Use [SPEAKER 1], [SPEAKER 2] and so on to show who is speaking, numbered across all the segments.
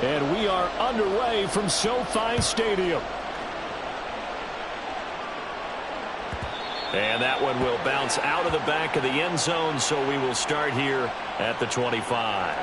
[SPEAKER 1] And we are underway from SoFi Stadium. And that one will bounce out of the back of the end zone, so we will start here at the 25.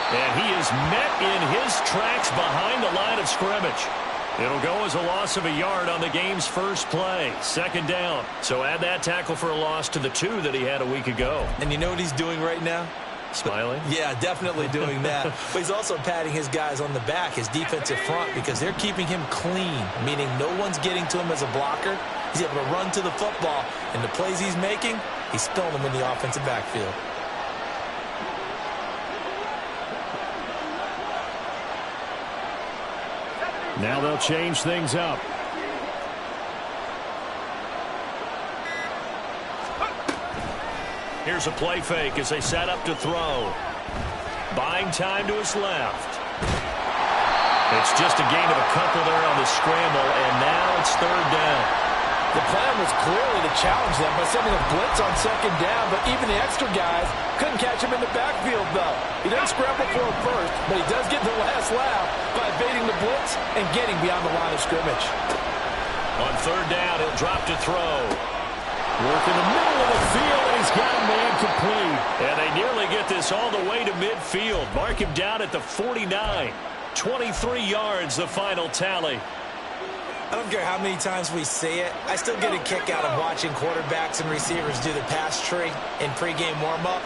[SPEAKER 1] And he is met in his tracks behind the line of scrimmage. It'll go as a loss of a yard on the game's first play. Second down. So add that tackle for a loss to the 2 that he had a week ago.
[SPEAKER 2] And you know what he's doing right now?
[SPEAKER 1] Smiling?
[SPEAKER 2] Yeah, definitely doing that. But he's also patting his guys on the back, his defensive front, because they're keeping him clean, meaning no one's getting to him as a blocker. He's able to run to the football, and the plays he's making, he's spilling them in the offensive backfield.
[SPEAKER 1] Now they'll change things up. Here's a play fake as they set up to throw. Buying time to his left. It's just a gain of a couple there on the scramble, and now it's third down.
[SPEAKER 3] The plan was clearly to challenge them by sending a blitz on second down, but even the extra guys couldn't catch him in the backfield, though. He doesn't scramble for him first, but he does get the last laugh by evading the blitz and getting beyond the line of scrimmage.
[SPEAKER 1] On third down, he'll drop to throw. Work in the middle of the field, and he's got a man complete. And they nearly get this all the way to midfield. Mark him down at the 49. 23 yards, the final tally.
[SPEAKER 2] I don't care how many times we see it. I still get a kick out of watching quarterbacks and receivers do the pass tree in pregame warm-up.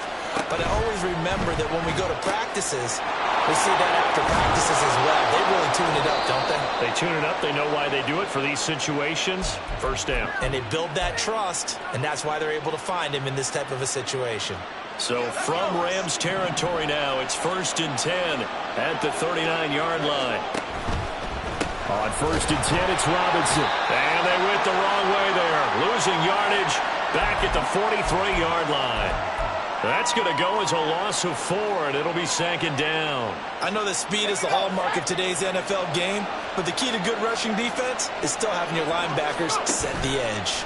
[SPEAKER 2] But I always remember that when we go to practices, we see that after practices as well. They really tune it up, don't they?
[SPEAKER 1] They tune it up. They know why they do it for these situations. First down.
[SPEAKER 2] And they build that trust, and that's why they're able to find him in this type of a situation.
[SPEAKER 1] So from Rams territory now, it's 1st and 10 at the 39-yard line. On 1st and 10, it's Robinson. And they went the wrong way there. Losing yardage back at the 43-yard line. That's going to go as a loss of 4, and it'll be 2nd down.
[SPEAKER 2] I know that speed is the hallmark of today's NFL game, but the key to good rushing defense is still having your linebackers set the edge.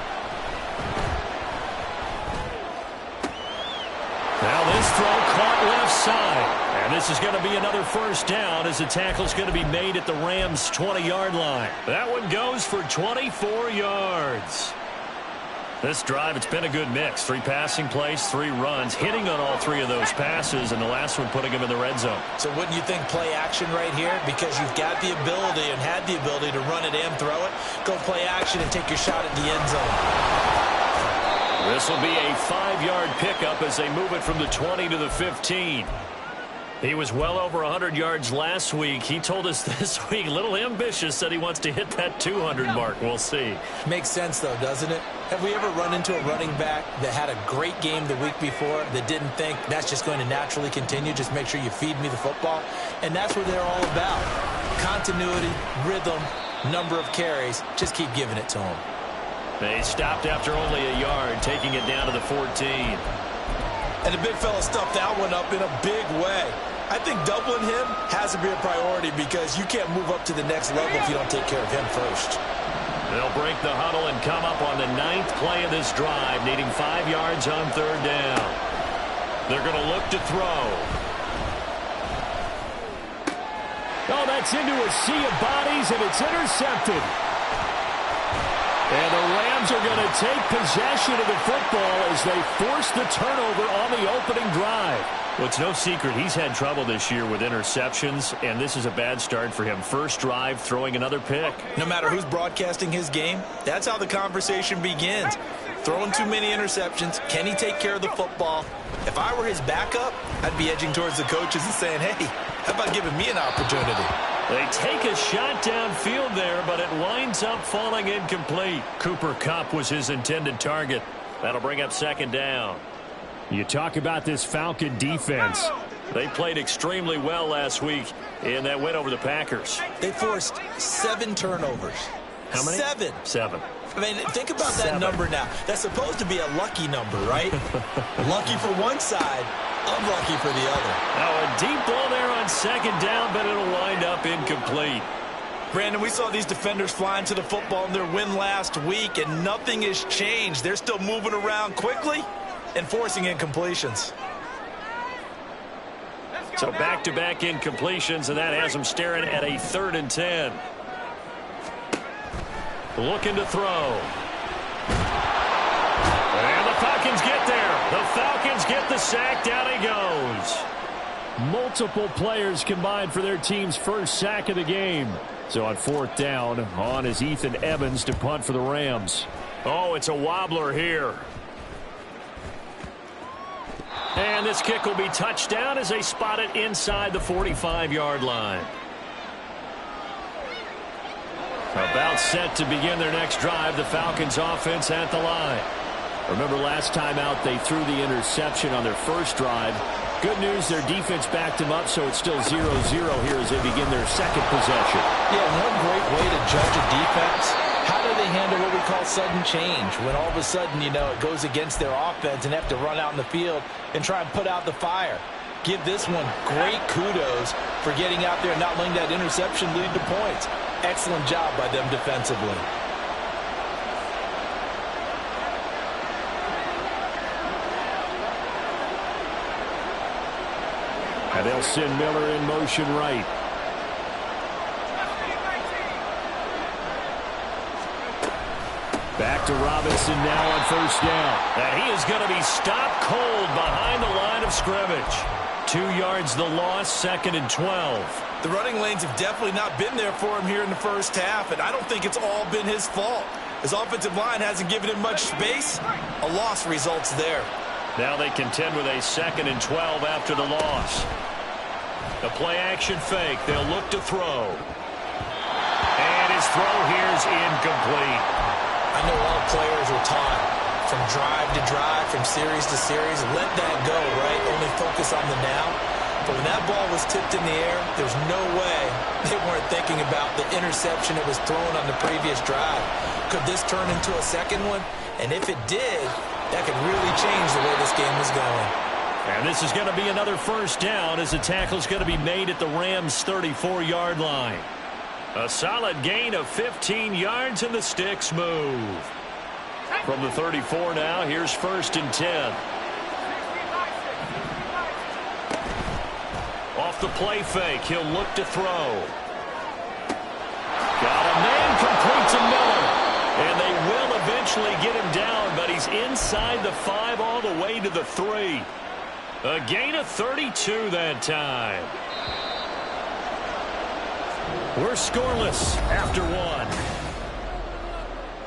[SPEAKER 1] Now this throw caught left side. And this is going to be another first down as the tackle's going to be made at the Rams' 20-yard line. That one goes for 24 yards. This drive, it's been a good mix. 3 passing plays, 3 runs, hitting on all 3 of those passes, and the last one putting him in the red zone.
[SPEAKER 2] So wouldn't you think play action right here? Because you've got the ability and had the ability to run it and throw it. Go play action and take your shot at the end zone.
[SPEAKER 1] This will be a 5-yard pickup as they move it from the 20 to the 15. He was well over 100 yards last week. He told us this week, a little ambitious, that he wants to hit that 200 mark. We'll see.
[SPEAKER 2] Makes sense, though, doesn't it? Have we ever run into a running back that had a great game the week before that didn't think that's just going to naturally continue? Just make sure you feed me the football. And that's what they're all about. Continuity, rhythm, number of carries. Just keep giving it to them.
[SPEAKER 1] They stopped after only a yard, taking it down to the 14.
[SPEAKER 2] And the big fella stuffed that one up in a big way. I think doubling him has to be a priority because you can't move up to the next level if you don't take care of him first.
[SPEAKER 1] They'll break the huddle and come up on the 9th play of this drive, needing 5 yards on third down. They're going to look to throw. Oh, that's into a sea of bodies, and it's intercepted. And the Rams are going to take possession of the football as they force the turnover on the opening drive. Well, it's no secret he's had trouble this year with interceptions, and this is a bad start for him. First drive, throwing another pick.
[SPEAKER 2] No matter who's broadcasting his game, that's how the conversation begins. Throwing too many interceptions. Can he take care of the football? If I were his backup, I'd be edging towards the coaches and saying, hey, how about giving me an opportunity?
[SPEAKER 1] They take a shot downfield there, but it winds up falling incomplete. Cooper Kupp was his intended target. That'll bring up 2nd down. You talk about this Falcon defense. They played extremely well last week in that win over the Packers.
[SPEAKER 2] They forced 7 turnovers.
[SPEAKER 1] How many?
[SPEAKER 2] 7.
[SPEAKER 1] 7.
[SPEAKER 2] I mean, think about that number now. That's supposed to be a lucky number, right? Lucky for one side, unlucky for the other.
[SPEAKER 1] Now a deep ball there on second down, but it'll wind up incomplete.
[SPEAKER 3] Brandon, we saw these defenders flying to the football in their win last week, and nothing has changed. They're still moving around quickly and forcing incompletions.
[SPEAKER 1] So back-to-back incompletions, and that has them staring at a 3rd and 10. Looking to throw. And the Falcons get there. The Falcons get the sack. Down he goes. Multiple players combined for their team's first sack of the game. So on 4th down, on is Ethan Evans to punt for the Rams. Oh, it's a wobbler here. And this kick will be touchdown as they spot it inside the 45-yard line. About set to begin their next drive, the Falcons offense at the line. Remember last time out they threw the interception on their first drive. Good news, their defense backed them up, so it's still 0-0 here as they begin their second possession.
[SPEAKER 2] Yeah, one great way to judge a defense. How do they handle what we call sudden change? When all of a sudden, you know, it goes against their offense and they have to run out in the field and try and put out the fire. Give this one great kudos for getting out there and not letting that interception lead to points. Excellent job by them defensively.
[SPEAKER 1] And they'll send Miller in motion right. Back to Robinson now on 1st down. And he is going to be stopped cold behind the line of scrimmage. 2 yards the loss, 2nd and 12.
[SPEAKER 3] The running lanes have definitely not been there for him here in the first half, and I don't think it's all been his fault. His offensive line hasn't given him much space. A loss results there.
[SPEAKER 1] Now they contend with a 2nd and 12 after the loss. The play-action fake. They'll look to throw. And his throw here is incomplete.
[SPEAKER 2] I know all players are taught from drive to drive, from series to series, let that go, right? Only focus on the now. But when that ball was tipped in the air, there's no way they weren't thinking about the interception that was thrown on the previous drive. Could this turn into a second one? And if it did, that could really change the way this game was going.
[SPEAKER 1] And this is going to be another 1st down as the tackle's going to be made at the Rams' 34-yard line. A solid gain of 15 yards and the sticks move. From the 34 now, here's 1st and 10. Off the play fake, he'll look to throw. Got a man, complete to Miller. And they will eventually get him down, but he's inside the 5 all the way to the 3. A gain of 32 that time. We're scoreless after 1.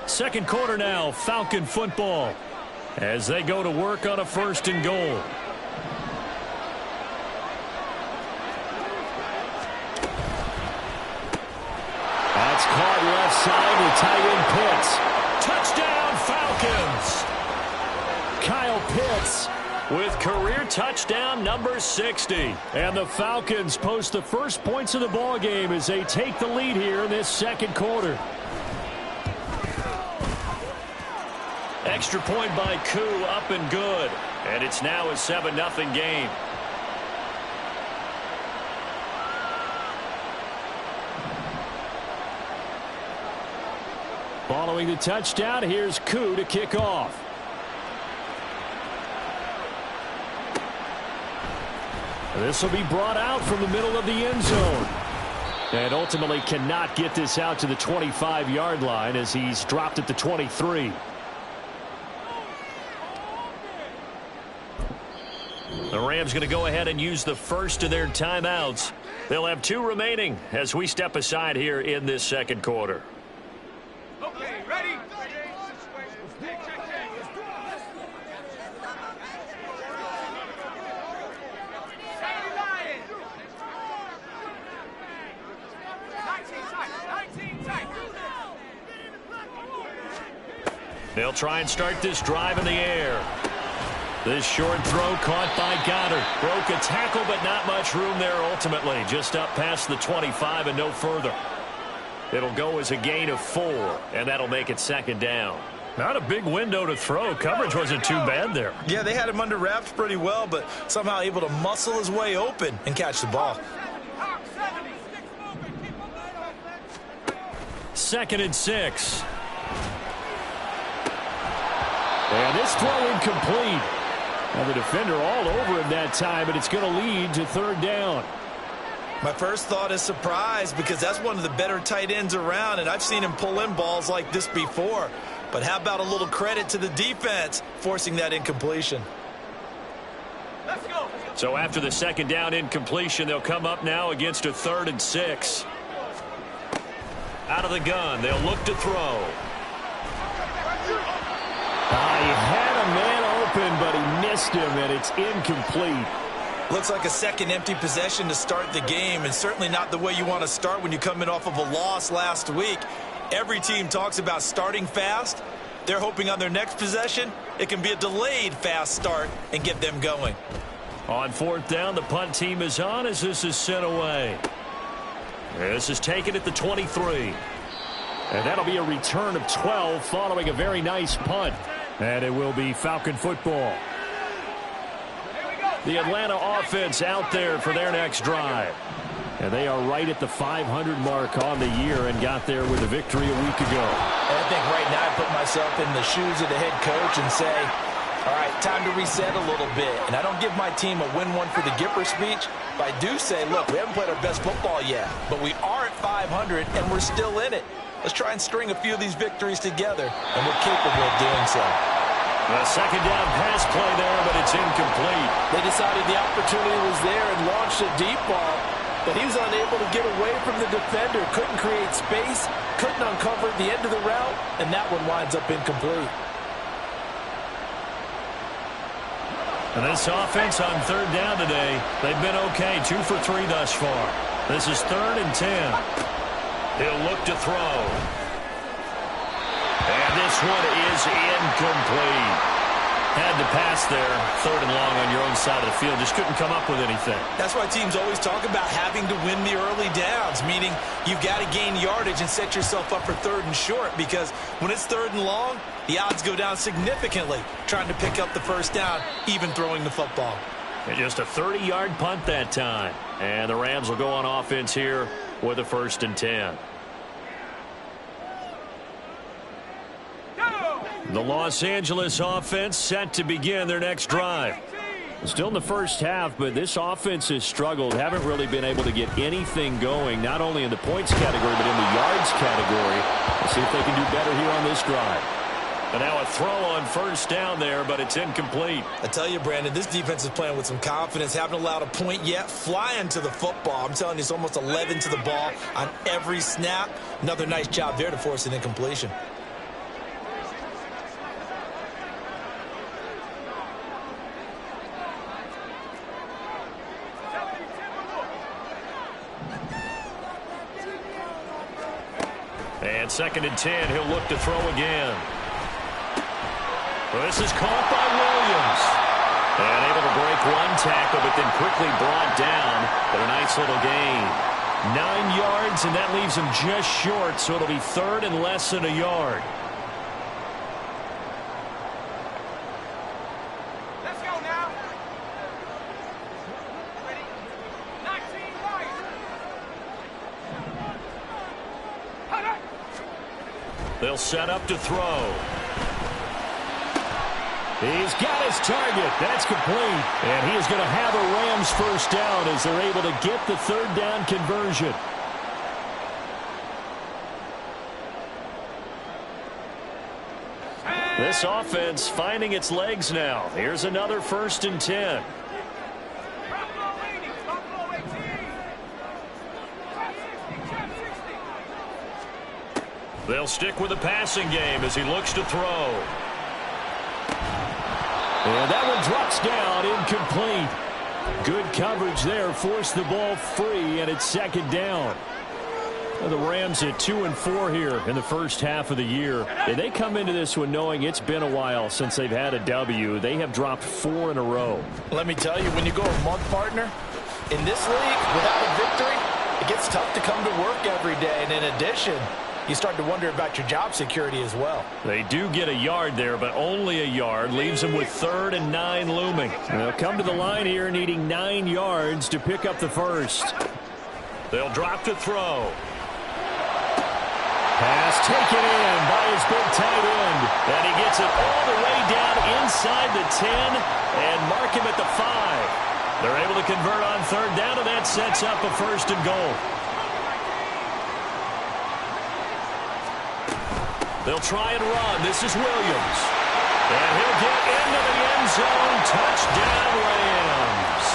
[SPEAKER 1] Second quarter now, Falcon football, as they go to work on a 1st and goal. That's caught left side with tight end Pitts. Touchdown, Falcons! Kyle Pitts with career touchdown number 60. And the Falcons post the first points of the ball game as they take the lead here in this second quarter. Extra point by Koo, up and good. And it's now a 7-0 game. Following the touchdown, here's Koo to kick off. This will be brought out from the middle of the end zone. And ultimately cannot get this out to the 25-yard line as he's dropped at the 23. The Rams going to go ahead and use the first of their timeouts. They'll have 2 remaining as we step aside here in this second quarter.
[SPEAKER 4] Okay, ready?
[SPEAKER 1] They'll try and start this drive in the air. This short throw caught by Goddard. Broke a tackle, but not much room there ultimately. Just up past the 25 and no further. It'll go as a gain of 4, and that'll make it second down. Not a big window to throw. Coverage wasn't too bad there.
[SPEAKER 2] Yeah, they had him under wraps pretty well, but somehow able to muscle his way open and catch the ball.
[SPEAKER 1] 2nd and 6. And this throw incomplete. And the defender all over him that time, and it's going to lead to 3rd down.
[SPEAKER 2] My first thought is surprise, because that's one of the better tight ends around, and I've seen him pull in balls like this before. But how about a little credit to the defense forcing that incompletion?
[SPEAKER 4] Let's go.
[SPEAKER 1] So after the 2nd down incompletion, they'll come up now against a 3rd and 6. Out of the gun, they'll look to throw. He had a man open, but he missed him, and it's incomplete.
[SPEAKER 2] Looks like a second empty possession to start the game, and certainly not the way you want to start when you come in off of a loss last week. Every team talks about starting fast. They're hoping on their next possession, it can be a delayed fast start and get them going.
[SPEAKER 1] On 4th down, the punt team is on as this is sent away. This is taken at the 23. And that'll be a return of 12 following a very nice punt. And it will be Falcon football. The Atlanta offense out there for their next drive. And they are right at the 500 mark on the year and got there with a victory a week ago.
[SPEAKER 2] And I think right now I put myself in the shoes of the head coach and say, all right, time to reset a little bit. And I don't give my team a win one for the Gipper speech, but I do say, look, we haven't played our best football yet, but we are at 500 and we're still in it. Let's try and string a few of these victories together, and we're capable of doing so.
[SPEAKER 1] A 2nd down pass play there, but it's incomplete.
[SPEAKER 3] They decided the opportunity was there and launched a deep ball, but he was unable to get away from the defender. Couldn't create space, couldn't uncover the end of the route, and that one winds up incomplete.
[SPEAKER 1] And this offense on 3rd down today, they've been okay, 2 for 3 thus far. This is 3rd and 10. He'll look to throw. And this one is incomplete. Had to pass there, 3rd and long on your own side of the field. Just couldn't come up with anything.
[SPEAKER 2] That's why teams always talk about having to win the early downs, meaning you've got to gain yardage and set yourself up for 3rd and short, because when it's 3rd and long, the odds go down significantly trying to pick up the 1st down, even throwing the football.
[SPEAKER 1] And just a 30-yard punt that time. And the Rams will go on offense here with a 1st and 10. The Los Angeles offense set to begin their next drive. Still in the first half, but this offense has struggled. Haven't really been able to get anything going, not only in the points category, but in the yards category. Let's see if they can do better here on this drive. And now a throw on 1st down there, but it's incomplete.
[SPEAKER 2] I tell you, Brandon, this defense is playing with some confidence. Haven't allowed a point yet. Flying to the football. I'm telling you, it's almost 11 to the ball on every snap. Another nice job there to force an incompletion.
[SPEAKER 1] And 2nd and 10, he'll look to throw again. Well, this is caught by Williams. And able to break one tackle, but then quickly brought down for a nice little gain. 9 yards, and that leaves him just short, so it'll be 3rd and less than a yard.
[SPEAKER 4] Let's go now. Ready? 19 right.
[SPEAKER 1] They'll set up to throw. He's got his target. That's complete. And he is going to have a Rams 1st down as they're able to get the 3rd down conversion. This offense finding its legs now. Here's another 1st and 10. They'll stick with the passing game as he looks to throw. And that one drops down, incomplete. Good coverage there, forced the ball free, and it's 2nd down. The Rams at 2-4 here in the first half of the year. And they come into this one knowing it's been a while since they've had a W. They have dropped 4 in a row.
[SPEAKER 2] Let me tell you, when you go a month, partner, in this league, without a victory, it gets tough to come to work every day. And in addition, you start to wonder about your job security as well.
[SPEAKER 1] They do get a yard there, but only a yard. Leaves them with 3rd and 9 looming. They'll come to the line here needing 9 yards to pick up the first. They'll drop to throw. Pass taken in by his big tight end. And he gets it all the way down inside the 10 and mark him at the 5. They're able to convert on 3rd down, and that sets up a 1st and goal. They'll try and run. This is Williams. And he'll get into the end zone. Touchdown, Rams.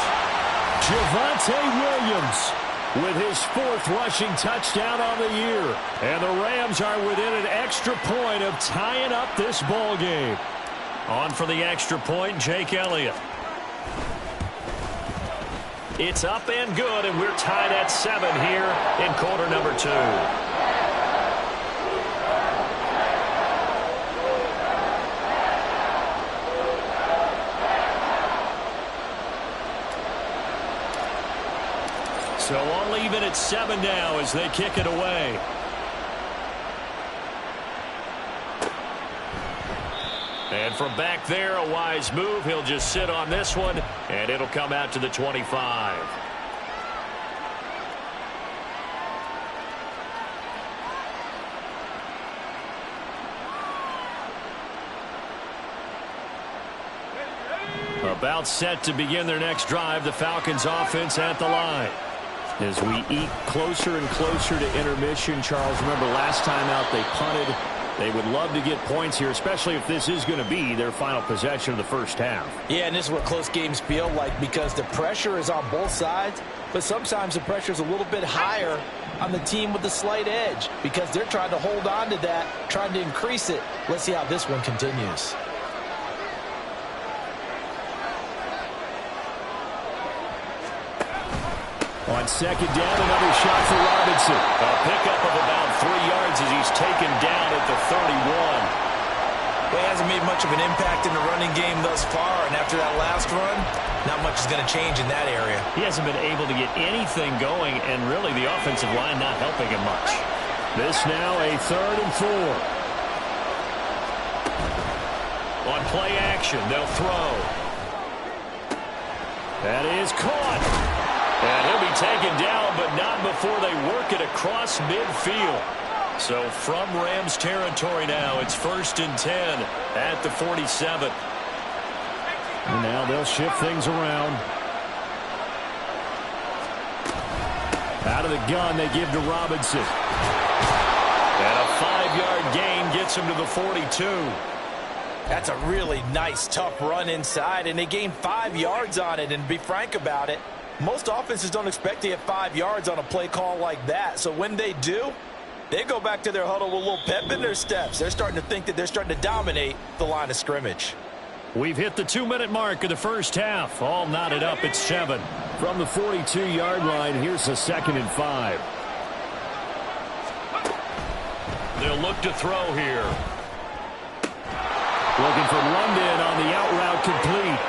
[SPEAKER 1] Javonte Williams with his 4th rushing touchdown on the year. And the Rams are within an extra point of tying up this ball game. On for the extra point, Jake Elliott. It's up and good, and we're tied at 7 here in quarter number 2. So only even at 7 now as they kick it away. And from back there, a wise move. He'll just sit on this one, and it'll come out to the 25. About set to begin their next drive, the Falcons offense at the line. As we eke closer and closer to intermission, Charles, remember last time out they punted. They would love to get points here, especially if this is going to be their final possession of the first half.
[SPEAKER 2] Yeah, and this is what close games feel like because the pressure is on both sides, but sometimes the pressure is a little bit higher on the team with the slight edge because they're trying to hold on to that, trying to increase it. Let's see how this one continues.
[SPEAKER 1] On 2nd down, another shot for Robinson. A pickup of about 3 yards as he's taken down at the 31.
[SPEAKER 2] Well, he hasn't made much of an impact in the running game thus far, and after that last run, not much is going to change in that area.
[SPEAKER 1] He hasn't been able to get anything going, and really the offensive line not helping him much. This now a 3rd and 4. On play action, they'll throw. That is caught. And he'll be taken down, but not before they work it across midfield. So from Rams territory now, it's 1st and 10 at the 47. And now they'll shift things around. Out of the gun, they give to Robinson. And a 5-yard gain gets him to the 42.
[SPEAKER 2] That's a really nice, tough run inside, and they gained 5 yards on it. And to be frank about it, most offenses don't expect to get 5 yards on a play call like that. So when they do, they go back to their huddle with a little pep in their steps. They're starting to think that they're starting to dominate the line of scrimmage.
[SPEAKER 1] We've hit the 2-minute mark of the first half. All knotted up at 7. From the 42-yard line, here's a 2nd and 5. They'll look to throw here. Looking for London on the out route complete.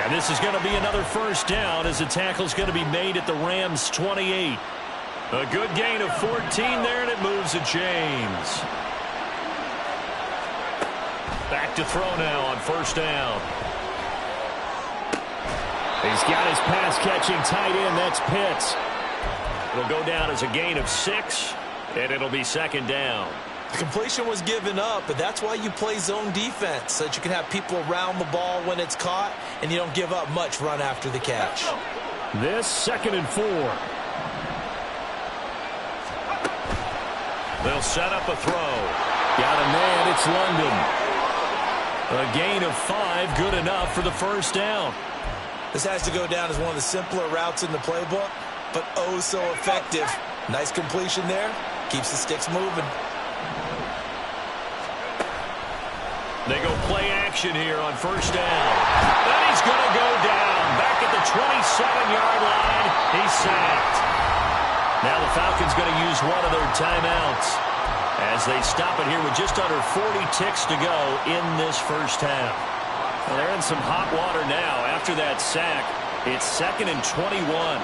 [SPEAKER 1] And this is going to be another 1st down as the tackle's going to be made at the Rams' 28. A good gain of 14 there, and it moves to James. Back to throw now on 1st down. He's got his pass-catching tight end. That's Pitts. It'll go down as a gain of 6, and it'll be 2nd down.
[SPEAKER 2] The completion was given up, but that's why you play zone defense, so that you can have people around the ball when it's caught, and you don't give up much run after the catch.
[SPEAKER 1] This 2nd and 4. They'll set up a throw. Got a man, it's London. A gain of 5, good enough for the 1st down.
[SPEAKER 2] This has to go down as one of the simpler routes in the playbook, but oh so effective. Nice completion there, keeps the sticks moving.
[SPEAKER 1] They go play action here on 1st down. And he's going to go down. Back at the 27-yard line. He's sacked. Now the Falcons going to use one of their timeouts as they stop it here with just under 40 ticks to go in this first half. Well, they're in some hot water now after that sack. It's 2nd and 21.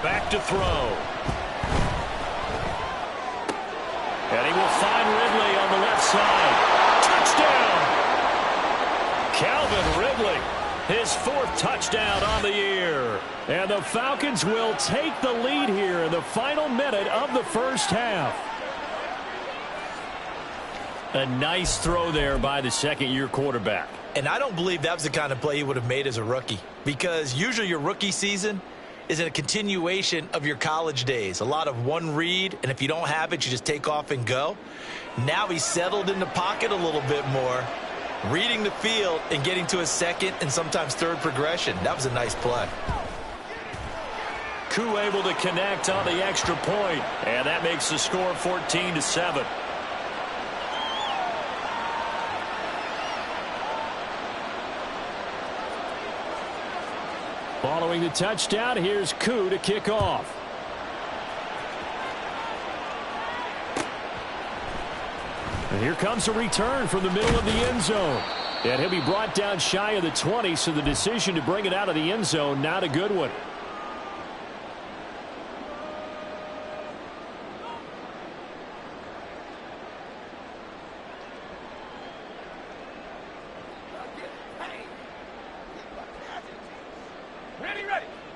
[SPEAKER 1] Back to throw. And he will find Ridley on the left side. Touchdown! Calvin Ridley, his 4th touchdown on the year. And the Falcons will take the lead here in the final minute of the first half. A nice throw there by the second-year quarterback.
[SPEAKER 2] And I don't believe that was the kind of play he would have made as a rookie, because usually your rookie season is a continuation of your college days. A lot of one read, and if you don't have it, you just take off and go. Now he's settled in the pocket a little bit more, reading the field and getting to a second and sometimes third progression. That was a nice play.
[SPEAKER 1] Koo able to connect on the extra point, and that makes the score 14-7. Following the touchdown, here's Koo to kick off. And here comes a return from the middle of the end zone. And he'll be brought down shy of the 20, so the decision to bring it out of the end zone, not a good one.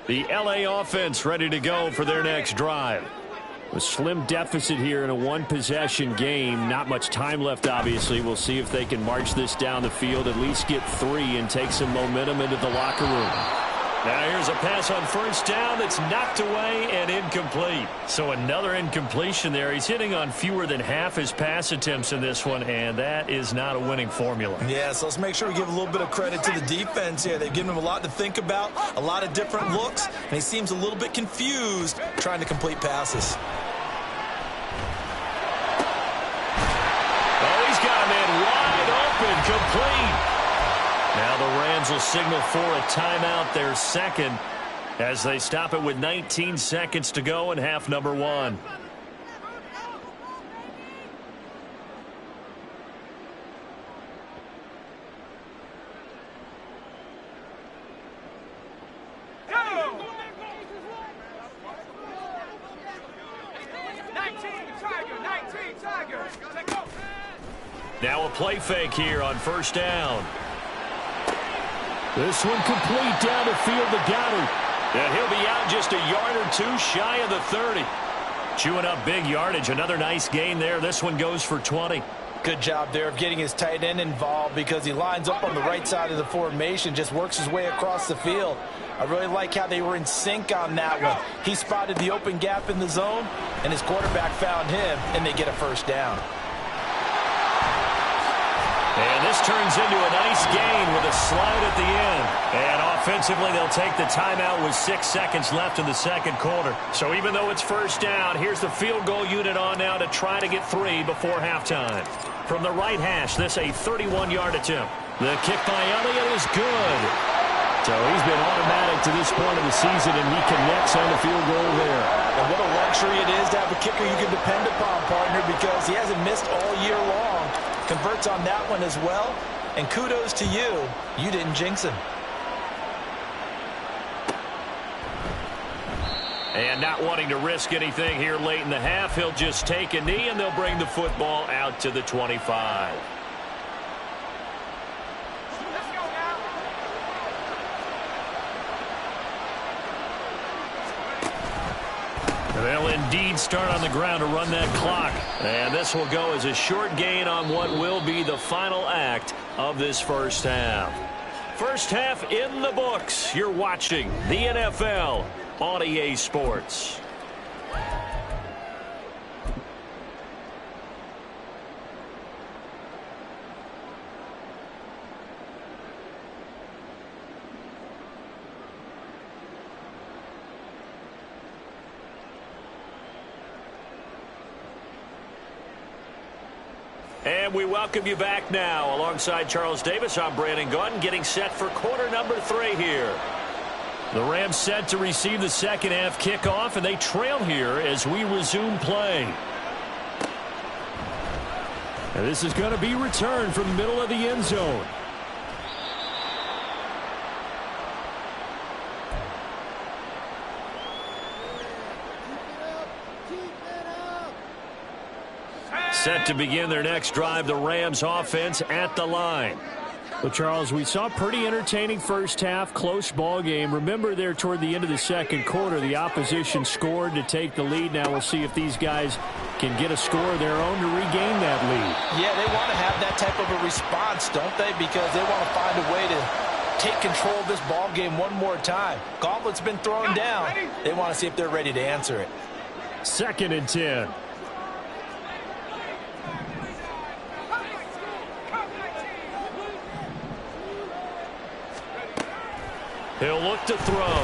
[SPEAKER 1] The LA offense ready to go for their next drive. A slim deficit here in a one-possession game. Not much time left, obviously. We'll see if they can march this down the field, at least get 3 and take some momentum into the locker room. Now here's a pass on first down that's knocked away and incomplete. So another incompletion there. He's hitting on fewer than half his pass attempts in this one, and that is not a winning formula.
[SPEAKER 2] Yeah, so let's make sure we give a little bit of credit to the defense here. They've given him a lot to think about, a lot of different looks, and he seems a little bit confused trying to complete passes.
[SPEAKER 1] Oh, he's got a man wide open, complete. Now the Rams will signal for a timeout, their second, as they stop it with 19 seconds to go in half number 1. Now a play fake here on first down. This one complete down the field to Goddard. And he'll be out just a yard or 2 shy of the 30. Chewing up big yardage. Another nice gain there. This one goes for 20.
[SPEAKER 2] Good job there of getting his tight end involved, because he lines up on the right side of the formation, just works his way across the field. I really like how they were in sync on that one. He spotted the open gap in the zone, and his quarterback found him, and they get a first down.
[SPEAKER 1] And this turns into a nice gain with a slide at the end. And offensively, they'll take the timeout with 6 seconds left in the second quarter. So even though it's first down, here's the field goal unit on now to try to get 3 before halftime. From the right hash, this a 31-yard attempt. The kick by Elliott is good. So he's been automatic to this point of the season, and he connects on the field goal there.
[SPEAKER 2] And what a luxury it is to have a kicker you can depend upon, partner, because he hasn't missed all year long. Converts on that one as well, and kudos to you. You didn't jinx him.
[SPEAKER 1] And not wanting to risk anything here late in the half, he'll just take a knee, and they'll bring the football out to the 25. They'll indeed start on the ground to run that clock. And this will go as a short gain on what will be the final act of this first half. First half in the books. You're watching the NFL on EA Sports. And we welcome you back now. Alongside Charles Davis, I'm Brandon Gaudin, getting set for quarter number 3 here. The Rams set to receive the second half kickoff, and they trail here as we resume play. And this is going to be returned from the middle of the end zone. Set to begin their next drive, the Rams offense at the line. Well, Charles, we saw a pretty entertaining first half, close ball game. Remember there toward the end of the second quarter, the opposition scored to take the lead. Now we'll see if these guys can get a score of their own to regain that lead.
[SPEAKER 2] Yeah, they want to have that type of a response, don't they? Because they want to find a way to take control of this ball game one more time. Gauntlet's been thrown down. They want to see if they're ready to answer it.
[SPEAKER 1] 2nd and 10. He'll look to throw.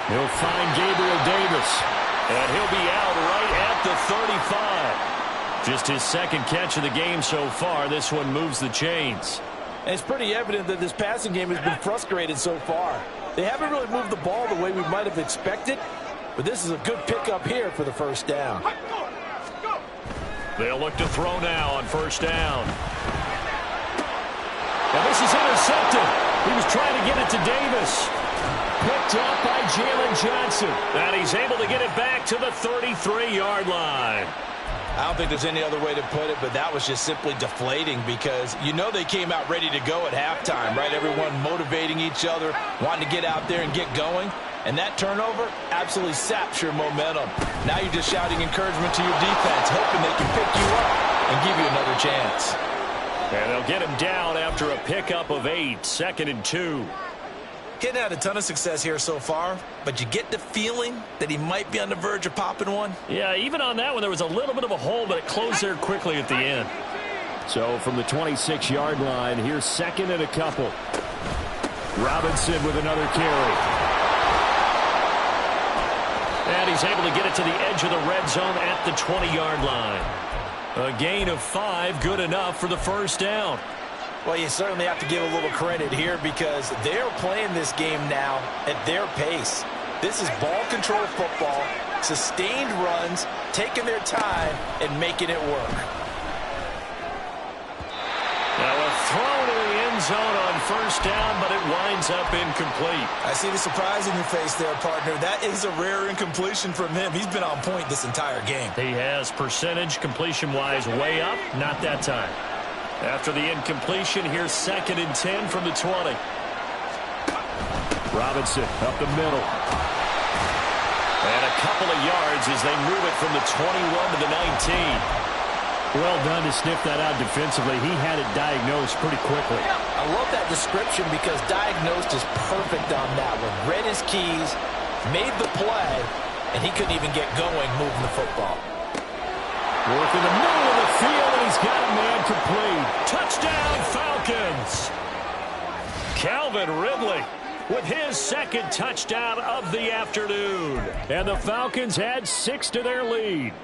[SPEAKER 1] He'll find Gabriel Davis. And he'll be out right at the 35. Just his second catch of the game so far. This one moves the chains.
[SPEAKER 3] And it's pretty evident that this passing game has been frustrated so far. They haven't really moved the ball the way we might have expected. But this is a good pickup here for the first down.
[SPEAKER 1] They'll look to throw now on first down. And this is intercepted. He was trying to get it to Davis. Picked up by Jalen Johnson. And he's able to get it back to the 33-yard line.
[SPEAKER 2] I don't think there's any other way to put it, but that was just simply deflating because you know they came out ready to go at halftime, right? Everyone motivating each other, wanting to get out there and get going. And that turnover absolutely saps your momentum. Now you're just shouting encouragement to your defense, hoping they can pick you up and give you another chance.
[SPEAKER 1] And they'll get him down after a pickup of 8, 2nd and 2.
[SPEAKER 2] Getting had a ton of success here so far, but you get the feeling that he might be on the verge of popping one.
[SPEAKER 1] Yeah, even on that one, there was a little bit of a hole, but it closed there quickly at the end. So from the 26-yard line, here's 2nd and a couple. Robinson with another carry. And he's able to get it to the edge of the red zone at the 20-yard line. A gain of 5, good enough for the first down.
[SPEAKER 2] Well, you certainly have to give a little credit here because they're playing this game now at their pace. This is ball control football, sustained runs, taking their time and making it work.
[SPEAKER 1] Now a throw to the end zone on first down, but it winds up incomplete.
[SPEAKER 2] I see the surprise in your face there, partner. That is a rare incompletion from him. He's been on point this entire game.
[SPEAKER 1] He has percentage completion-wise way up, not that time. After the incompletion, here's 2nd and 10 from the 20. Robinson up the middle. And a couple of yards as they move it from the 21 to the 19. Well done to sniff that out defensively. He had it diagnosed pretty quickly.
[SPEAKER 2] I love that description because diagnosed is perfect on that one. Read his keys, made the play, and he couldn't even get going moving the football.
[SPEAKER 1] Work in the middle of the field, and he's got a man complete. Touchdown, Falcons! Calvin Ridley with his 2nd touchdown of the afternoon. And the Falcons add 6 to their lead.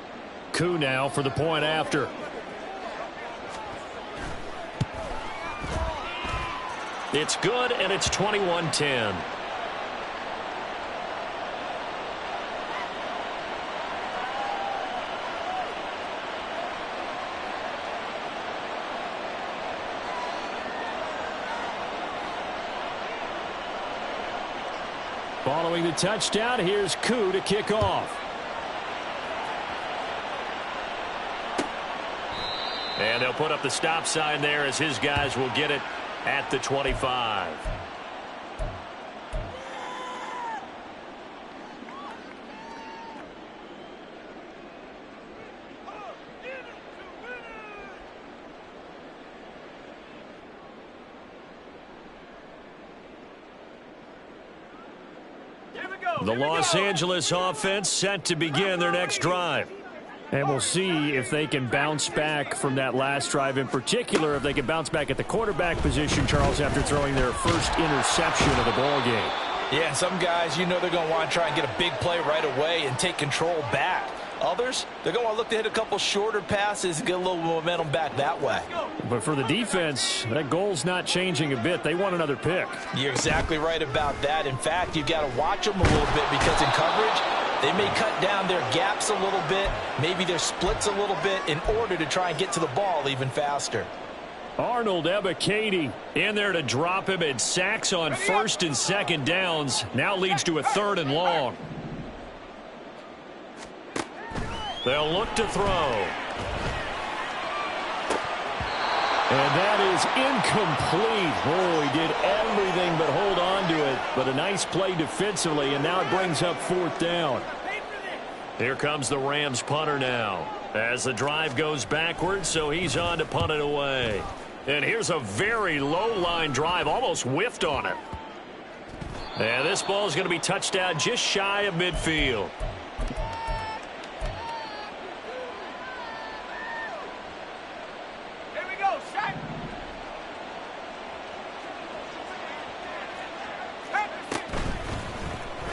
[SPEAKER 1] Koo now for the point after. It's good, and it's 21-10. Following the touchdown, here's Koo to kick off. And they'll put up the stop sign there as his guys will get it at the 25. The Los Angeles offense set to begin their next drive. And we'll see if they can bounce back from that last drive, in particular, if they can bounce back at the quarterback position, Charles, after throwing their first interception of the ballgame.
[SPEAKER 2] Yeah, and some guys, you know they're going to want to try and get a big play right away and take control back. Others, they're going to look to hit a couple shorter passes and get a little momentum back that way.
[SPEAKER 1] But for the defense, that goal's not changing a bit. They want another pick.
[SPEAKER 2] You're exactly right about that. In fact, you've got to watch them a little bit because in coverage, they may cut down their gaps a little bit, maybe their splits a little bit in order to try and get to the ball even faster.
[SPEAKER 1] Arnold Ebiketie in there to drop him, and sacks on first and second downs. Now leads to a 3rd and long. They'll look to throw. And that is incomplete. Oh, he did everything but hold on to it. But a nice play defensively, and now it brings up 4th down. Here comes the Rams punter now, as the drive goes backwards, so he's on to punt it away. And here's a very low-line drive, almost whiffed on it. And this ball is going to be touched down just shy of midfield.
[SPEAKER 4] Here we go, set.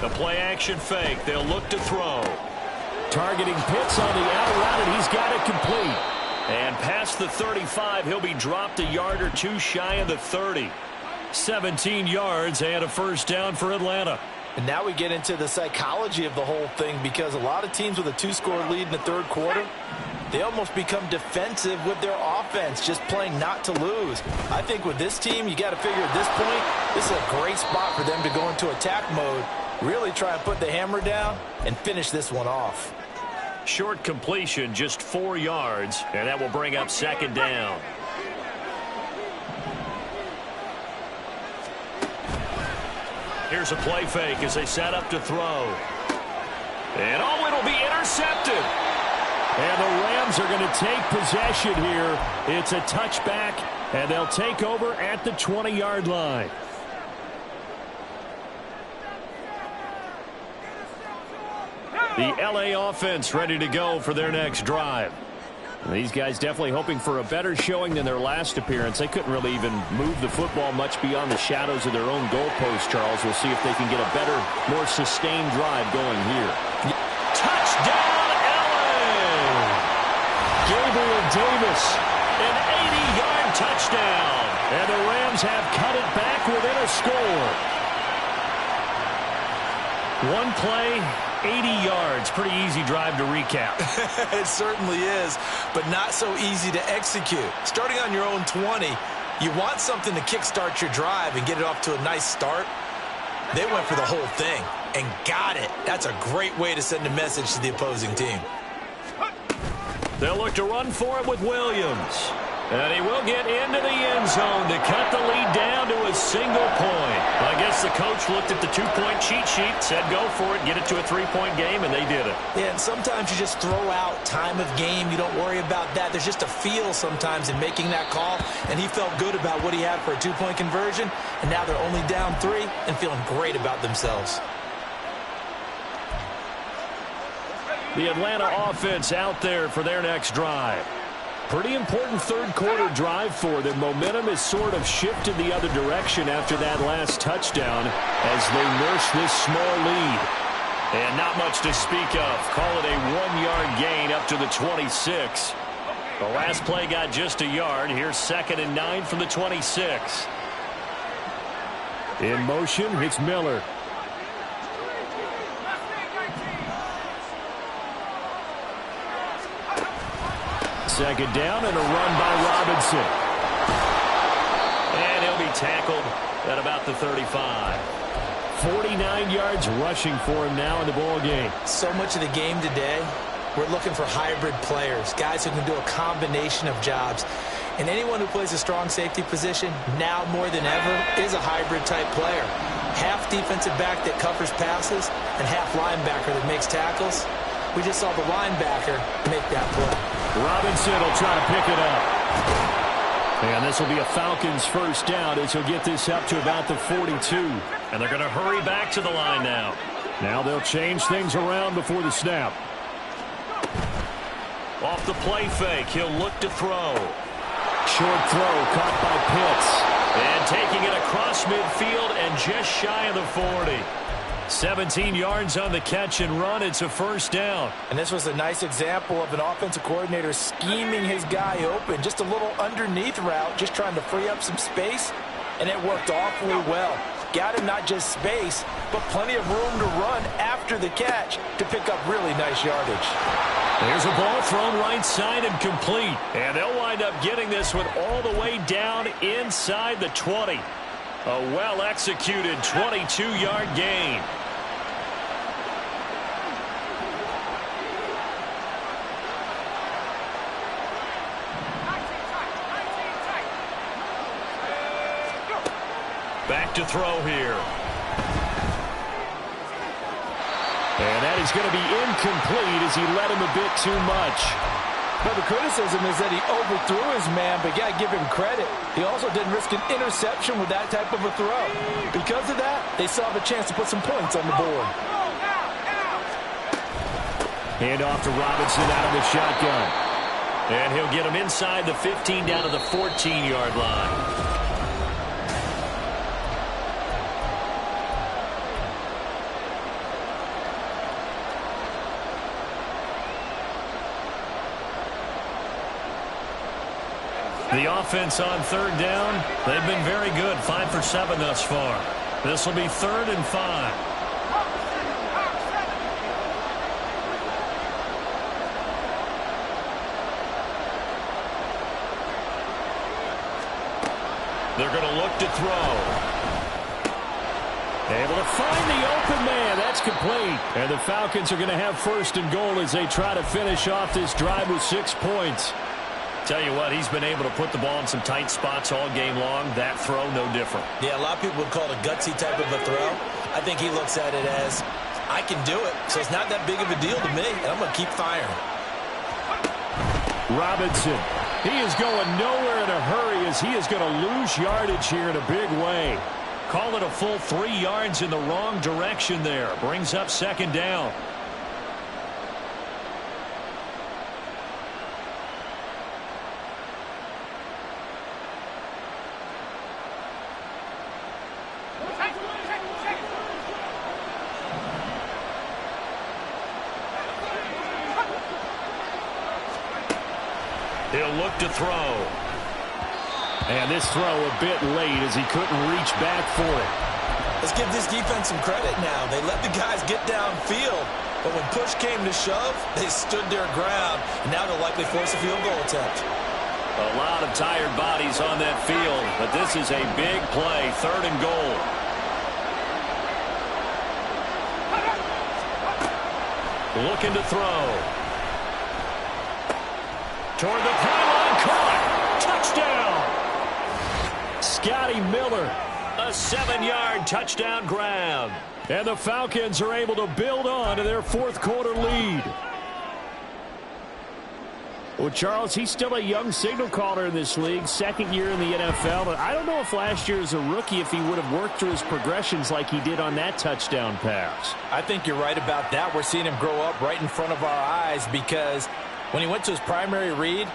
[SPEAKER 1] The play-action fake. They'll look to throw. Targeting Pitts on the out route, and he's got it complete. And past the 35, he'll be dropped a yard or two shy of the 30. 17 yards and a 1st down for Atlanta.
[SPEAKER 2] And now we get into the psychology of the whole thing, because a lot of teams with a 2-score lead in the 3rd quarter, they almost become defensive with their offense, just playing not to lose. I think with this team, you got to figure at this point, this is a great spot for them to go into attack mode, really try and put the hammer down and finish this one off.
[SPEAKER 1] Short completion, just 4 yards, and that will bring up 2nd down. Here's a play fake as they set up to throw. And oh, it'll be intercepted. And the Rams are going to take possession here. It's a touchback, and they'll take over at the 20-yard line. The LA offense ready to go for their next drive. These guys definitely hoping for a better showing than their last appearance. They couldn't really even move the football much beyond the shadows of their own goalpost, Charles. We'll see if they can get a better, more sustained drive going here. Touchdown, LA! Gabriel Davis, an 80-yard touchdown. And the Rams have cut it back within a score. One play, 80 yards. Pretty easy drive to recap.
[SPEAKER 2] It certainly is, but not so easy to execute. Starting on your own 20, you want something to kickstart your drive and get it off to a nice start. They went for the whole thing and got it. That's a great way to send a message to the opposing team.
[SPEAKER 1] They'll look to run for it with Williams. And he will get into the end zone to cut the lead down to a single point. I guess the coach looked at the 2-point cheat sheet, said go for it, get it to a 3-point game, and they did it.
[SPEAKER 2] Yeah, and sometimes you just throw out time of game. You don't worry about that. There's just a feel sometimes in making that call, and he felt good about what he had for a 2-point conversion, and now they're only down 3 and feeling great about themselves.
[SPEAKER 1] The Atlanta offense out there for their next drive. Pretty important 3rd quarter drive for them. Momentum has sort of shifted the other direction after that last touchdown as they nurse this small lead. And not much to speak of. Call it a 1-yard gain up to the 26. The last play got just a yard. Here's 2nd and 9 from the 26. In motion, it's Miller. Second down and a run by Robinson. And he'll be tackled at about the 35. 49 yards rushing for him now in the ball game.
[SPEAKER 2] So much of the game today, we're looking for hybrid players, guys who can do a combination of jobs. And anyone who plays a strong safety position, now more than ever, is a hybrid type player. Half defensive back that covers passes and half linebacker that makes tackles. We just saw the linebacker make that play.
[SPEAKER 1] Robinson will try to pick it up. And this will be a Falcons first down as he'll get this up to about the 42. And they're going to hurry back to the line now. Now they'll change things around before the snap. Off the play fake, he'll look to throw. Short throw caught by Pitts. And taking it across midfield and just shy of the 40. 17 yards on the catch and run. It's a first down.
[SPEAKER 3] And this was a nice example of an offensive coordinator scheming his guy open. Just a little underneath route, just trying to free up some space, and it worked awfully well. Got him not just space, but plenty of room to run after the catch to pick up really nice yardage.
[SPEAKER 1] There's a ball thrown right side and complete. And they'll wind up getting this one all the way down inside the 20. A well-executed 22-yard gain. Back to throw here. And that is going to be incomplete as he led him a bit too much.
[SPEAKER 3] But the criticism is that he overthrew his man, but you got to give him credit. He also didn't risk an interception with that type of a throw. Because of that, they still have a chance to put some points on the board.
[SPEAKER 1] Hand off to Robinson out of the shotgun. And he'll get him inside the 15 down to the 14-yard line. The offense on third down, they've been very good, 5 for 7 thus far. This will be 3rd and 5. They're going to look to throw. Able to find the open man. That's complete. And the Falcons are going to have 1st and goal as they try to finish off this drive with 6 points. Tell you what, he's been able to put the ball in some tight spots all game long. That throw, no different.
[SPEAKER 2] Yeah, a lot of people would call it a gutsy type of a throw. I think he looks at it as, I can do it, so it's not that big of a deal to me, and I'm going to keep firing.
[SPEAKER 1] Robinson, he is going nowhere in a hurry as he is going to lose yardage here in a big way. Call it a full 3 yards in the wrong direction there. Brings up 2nd down. He'll look to throw. And this throw a bit late as he couldn't reach back for it.
[SPEAKER 2] Let's give this defense some credit now. They let the guys get downfield, but when push came to shove, they stood their ground. Now they'll likely force a field goal attempt.
[SPEAKER 1] A lot of tired bodies on that field, but this is a big play, 3rd and goal. Looking to throw. Toward the pylon, caught. Touchdown. Scotty Miller, a 7-yard touchdown grab. And the Falcons are able to build on to their 4th quarter lead.
[SPEAKER 5] Well, Charles, he's still a young signal caller in this league, 2nd year in the NFL. But I don't know if last year as a rookie, if he would have worked through his progressions like he did on that touchdown pass.
[SPEAKER 3] I think you're right about that. We're seeing him grow up right in front of our eyes because when he went to his primary read,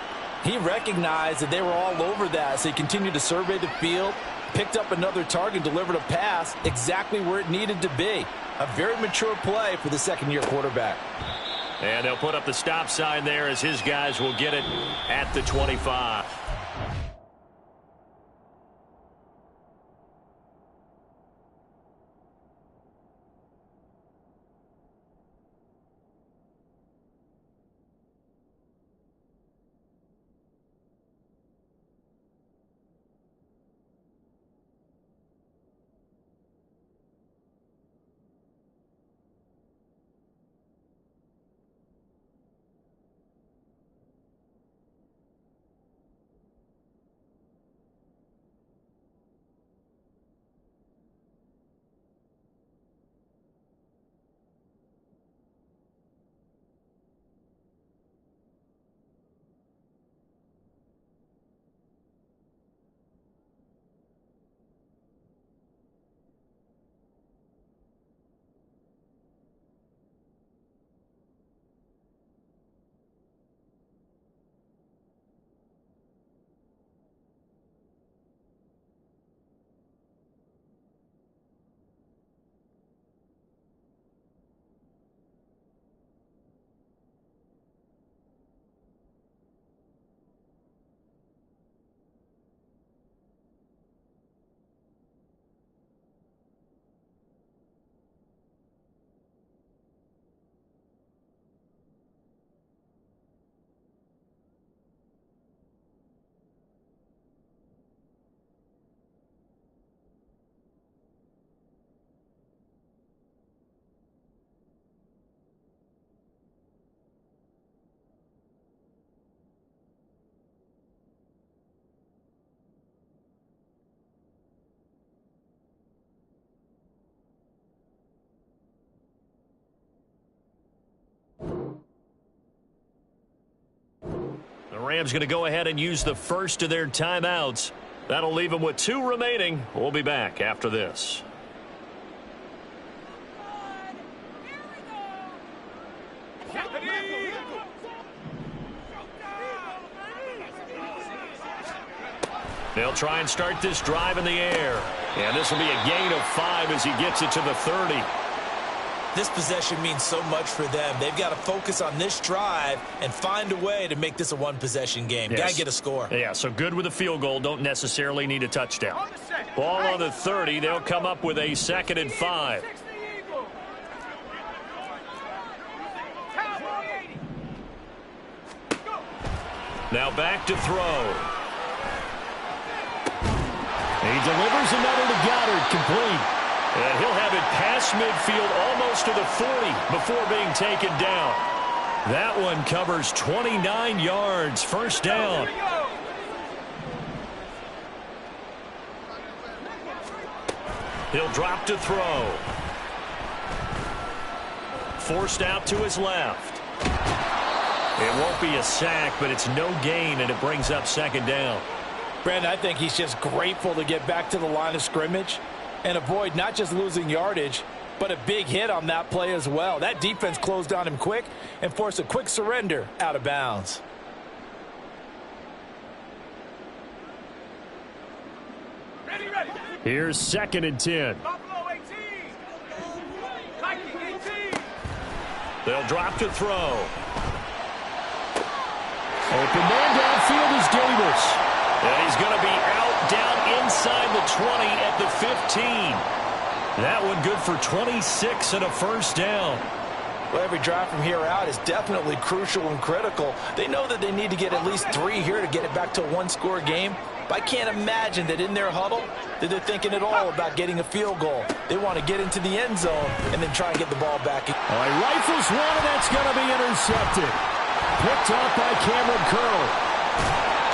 [SPEAKER 3] he recognized that they were all over that. So he continued to survey the field, picked up another target, delivered a pass exactly where it needed to be. A very mature play for the 2nd-year quarterback.
[SPEAKER 1] And they'll put up the stop sign there as his guys will get it at the 25. Rams going to go ahead and use the first of their timeouts. That'll leave them with 2 remaining. We'll be back after this. They'll try and start this drive in the air. And this will be a gain of 5 as he gets it to the 30.
[SPEAKER 2] This possession means so much for them. They've got to focus on this drive and find a way to make this a one-possession game.
[SPEAKER 1] Yes.
[SPEAKER 2] Got to get a score.
[SPEAKER 1] Yeah, so good with a field goal. Don't necessarily need a touchdown. Ball on the 30. They'll come up with a 2nd and 5. Now back to throw. He delivers another to Goddard, complete. And he'll have it past midfield almost to the 40 before being taken down. That one covers 29 yards, first down. He'll drop to throw. Forced out to his left. It won't be a sack, but it's no gain, and it brings up 2nd down.
[SPEAKER 3] Brandon, I think he's just grateful to get back to the line of scrimmage and avoid not just losing yardage, but a big hit on that play as well. That defense closed on him quick and forced a quick surrender out of bounds.
[SPEAKER 4] Ready, ready.
[SPEAKER 5] Here's 2nd and 10.
[SPEAKER 4] Buffalo 18. Viking 18.
[SPEAKER 1] They'll drop to throw.
[SPEAKER 5] Open man downfield is Davis.
[SPEAKER 1] And he's going to be out down inside the 20 at the 15. That one good for 26 and a first down.
[SPEAKER 3] Well, every drive from here out is definitely crucial and critical. They know that they need to get at least 3 here to get it back to a one-score game. But I can't imagine that in their huddle that they're thinking at all about getting a field goal. They want to get into the end zone and then try and get the ball back.
[SPEAKER 5] He rifles one, and that's going to be intercepted. Picked up by Cameron Curl.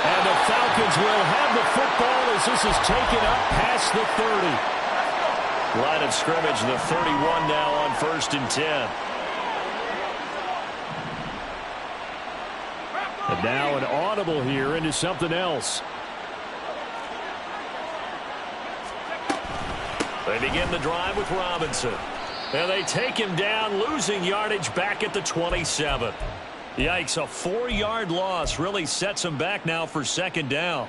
[SPEAKER 5] And the Falcons will have the football as this is taken up past the 30.
[SPEAKER 1] Line of scrimmage, the 31 now on 1st and 10.
[SPEAKER 5] And now an audible here into something else.
[SPEAKER 1] They begin the drive with Robinson. And they take him down, losing yardage back at the 27. Yikes, a 4-yard loss really sets him back now for 2nd down.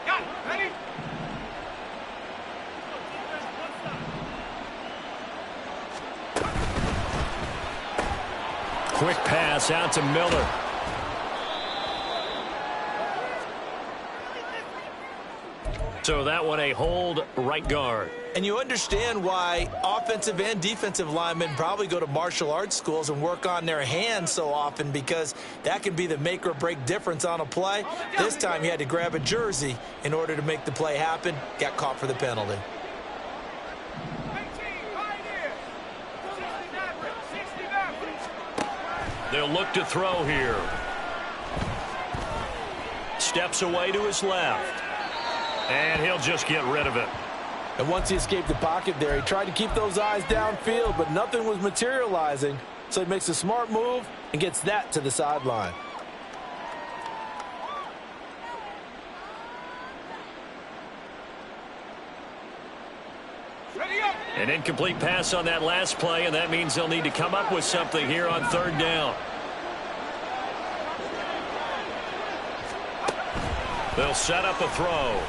[SPEAKER 4] Got it. Ready?
[SPEAKER 1] Quick pass out to Miller. So that one a hold, right guard.
[SPEAKER 2] And you understand why offensive and defensive linemen probably go to martial arts schools and work on their hands so often, because that can be the make or break difference on a play. This time he had to grab a jersey in order to make the play happen. Got caught for the penalty.
[SPEAKER 4] 18. Pioneer. 60 Mavericks.
[SPEAKER 1] They'll look to throw here. Steps away to his left. And he'll just get rid of it.
[SPEAKER 3] And once he escaped the pocket there, he tried to keep those eyes downfield, but nothing was materializing. So he makes a smart move and gets that to the sideline.
[SPEAKER 4] Ready up.
[SPEAKER 1] An incomplete pass on that last play, and that means they'll need to come up with something here on 3rd down. They'll set up a throw.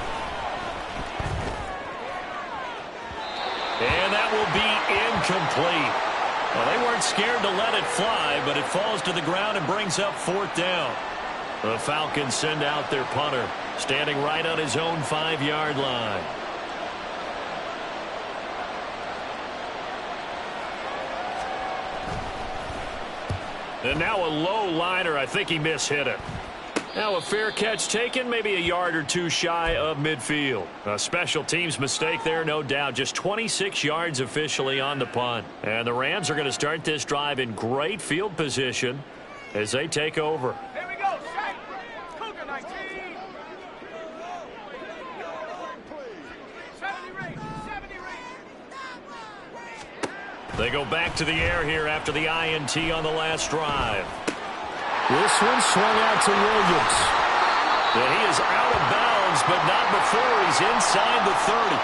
[SPEAKER 1] And that will be incomplete. Well, they weren't scared to let it fly, but it falls to the ground and brings up 4th down. The Falcons send out their punter, standing right on his own 5-yard line. And now a low liner. I think he mishit it. Now a fair catch taken, maybe a yard or 2 shy of midfield. A special teams mistake there, no doubt. Just 26 yards officially on the punt. And the Rams are going to start this drive in great field position as they take over.
[SPEAKER 4] Here we go. Shake. Cougar 19. 70 rate. 70 rate.
[SPEAKER 1] They go back to the air here after the INT on the last drive.
[SPEAKER 5] This one swung out to Williams.
[SPEAKER 1] And he is out of bounds, but not before he's inside the 30.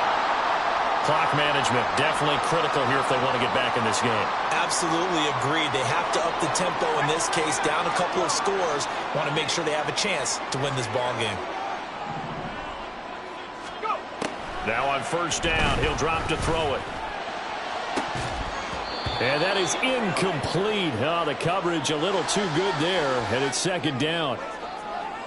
[SPEAKER 1] Clock management definitely critical here if they want to get back in this game.
[SPEAKER 2] Absolutely agreed. They have to up the tempo in this case, down a couple of scores. Want to make sure they have a chance to win this ball game.
[SPEAKER 1] Now on first down, he'll drop to throw it.
[SPEAKER 5] And that is incomplete. Oh, the coverage a little too good there, and it's second down.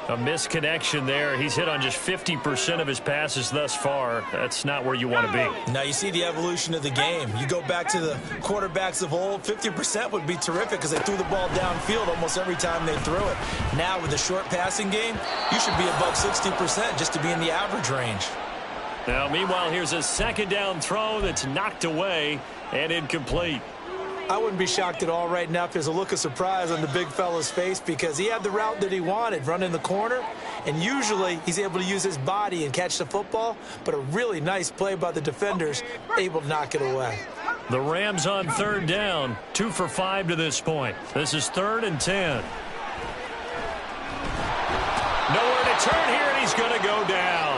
[SPEAKER 1] A misconnection there. He's hit on just 50% of his passes thus far. That's not where you want to be.
[SPEAKER 2] Now you see the evolution of the game. You go back to the quarterbacks of old, 50% would be terrific because they threw the ball downfield almost every time they threw it. Now with the short passing game, you should be above 60% just to be in the average range.
[SPEAKER 1] Now, meanwhile, here's a second down throw that's knocked away and incomplete.
[SPEAKER 2] I wouldn't be shocked at all right now if there's a look of surprise on the big fella's face because he had the route that he wanted, running the corner, and usually he's able to use his body and catch the football, but a really nice play by the defenders, able to knock it away.
[SPEAKER 1] The Rams on third down, 2 for 5 to this point. This is 3rd and 10. Nowhere to turn here, and he's going to go down.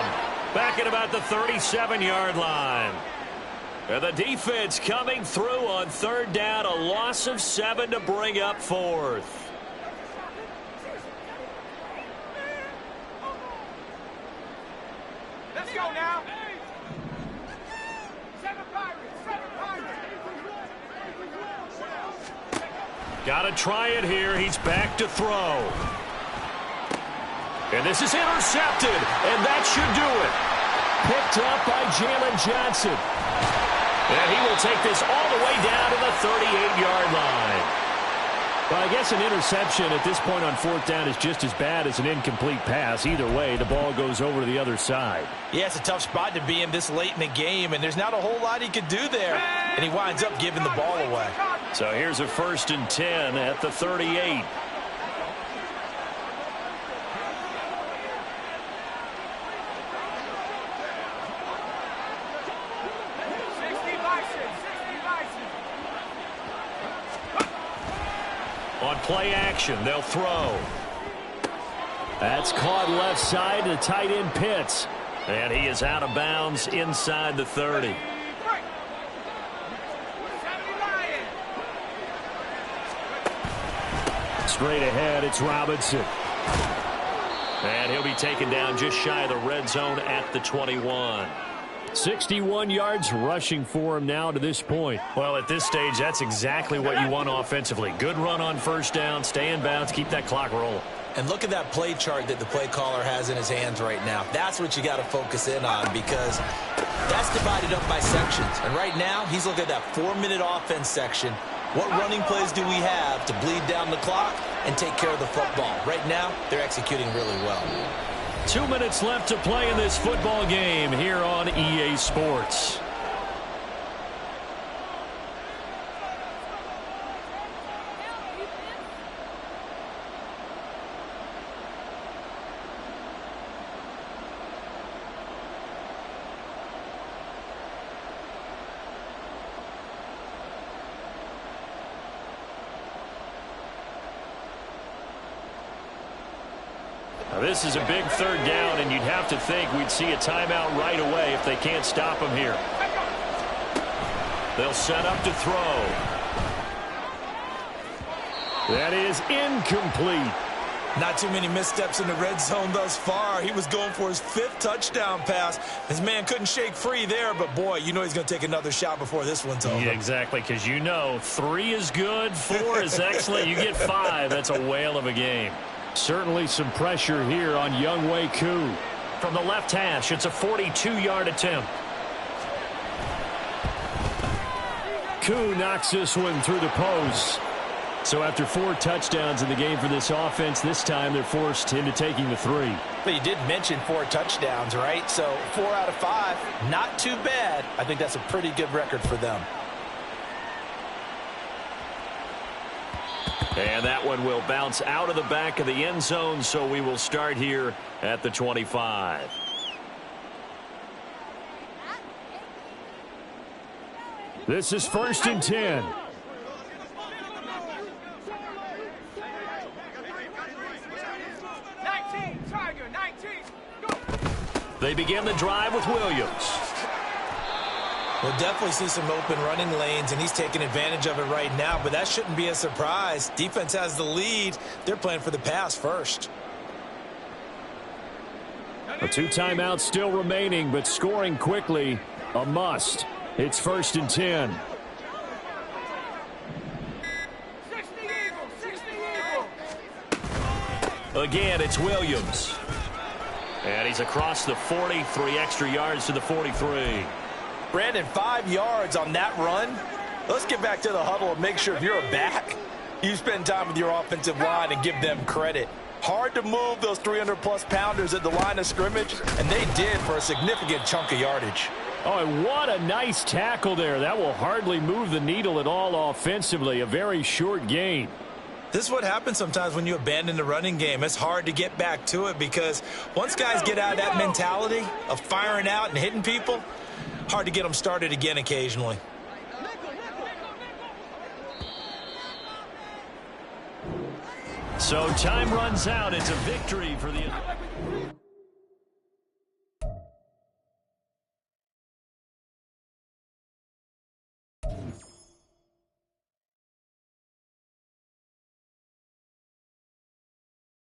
[SPEAKER 1] Back at about the 37-yard line. And the defense coming through on third down, a loss of 7 to bring up 4th.
[SPEAKER 4] Let's go now. 7 Pirates, 7 Pirates.
[SPEAKER 1] Got to try it here. He's back to throw. And this is intercepted, and that should do it.
[SPEAKER 5] Picked up by Jalen Johnson.
[SPEAKER 1] And he will take this all the way down to the 38-yard line.
[SPEAKER 5] Well, I guess an interception at this point on fourth down is just as bad as an incomplete pass. Either way, the ball goes over to the other side.
[SPEAKER 2] Yeah, it's a tough spot to be in this late in the game, and there's not a whole lot he could do there. And he winds up giving the ball away.
[SPEAKER 1] So here's a 1st and 10 at the 38. On play action, they'll throw.
[SPEAKER 5] That's caught left side to tight end Pitts.
[SPEAKER 1] And he is out of bounds inside the 30.
[SPEAKER 5] Straight ahead, it's Robinson.
[SPEAKER 1] And he'll be taken down just shy of the red zone at the 21.
[SPEAKER 5] 61 yards rushing for him now to this point.
[SPEAKER 1] Well, at this stage, that's exactly what you want offensively. Good run on first down, stay in bounds, keep that clock rolling.
[SPEAKER 2] And look at that play chart that the play caller has in his hands right now. That's what you got to focus in on because that's divided up by sections. And right now, he's looking at that 4-minute offense section. What running plays do we have to bleed down the clock and take care of the football? Right now, they're executing really well.
[SPEAKER 1] 2 minutes left to play in this football game here on EA Sports. This is a big third down, and you'd have to think we'd see a timeout right away if they can't stop him here. They'll set up to throw.
[SPEAKER 5] That is incomplete.
[SPEAKER 2] Not too many missteps in the red zone thus far. He was going for his 5th touchdown pass. His man couldn't shake free there, but boy, you know he's going to take another shot before this one's over.
[SPEAKER 1] Yeah, exactly, because you know 3 is good, 4 is excellent. You get 5, that's a whale of a game.
[SPEAKER 5] Certainly some pressure here on Younghoe Koo.
[SPEAKER 1] From the left hash, it's a 42-yard attempt.
[SPEAKER 5] Koo knocks this one through the post. So after 4 touchdowns in the game for this offense, this time they're forced into taking the 3.
[SPEAKER 2] But you did mention 4 touchdowns, right? So 4 out of 5, not too bad. I think that's a pretty good record for them.
[SPEAKER 1] And that one will bounce out of the back of the end zone, so we will start here at the 25.
[SPEAKER 5] This is 1st and 10. They begin the drive with Williams.
[SPEAKER 2] We'll definitely see some open running lanes, and he's taking advantage of it right now, but that shouldn't be a surprise. Defense has the lead. They're playing for the pass first.
[SPEAKER 5] A 2 timeouts still remaining, but scoring quickly, a must. It's 1st and 10.
[SPEAKER 4] 60 Eagles, 60 Eagles.
[SPEAKER 1] Again, it's Williams. And he's across the 40, 3 extra yards to the 43.
[SPEAKER 3] Brandon, 5 yards on that run. Let's get back to the huddle and make sure if you're a back, you spend time with your offensive line and give them credit. Hard to move those 300-plus pounders at the line of scrimmage, and they did for a significant chunk of yardage.
[SPEAKER 5] Oh, and what a nice tackle there. That will hardly move the needle at all offensively. A very short gain.
[SPEAKER 2] This is what happens sometimes when you abandon the running game. It's hard to get back to it because once guys get out of that mentality of firing out and hitting people, hard to get them started again occasionally.
[SPEAKER 1] So time runs out. It's a victory for the...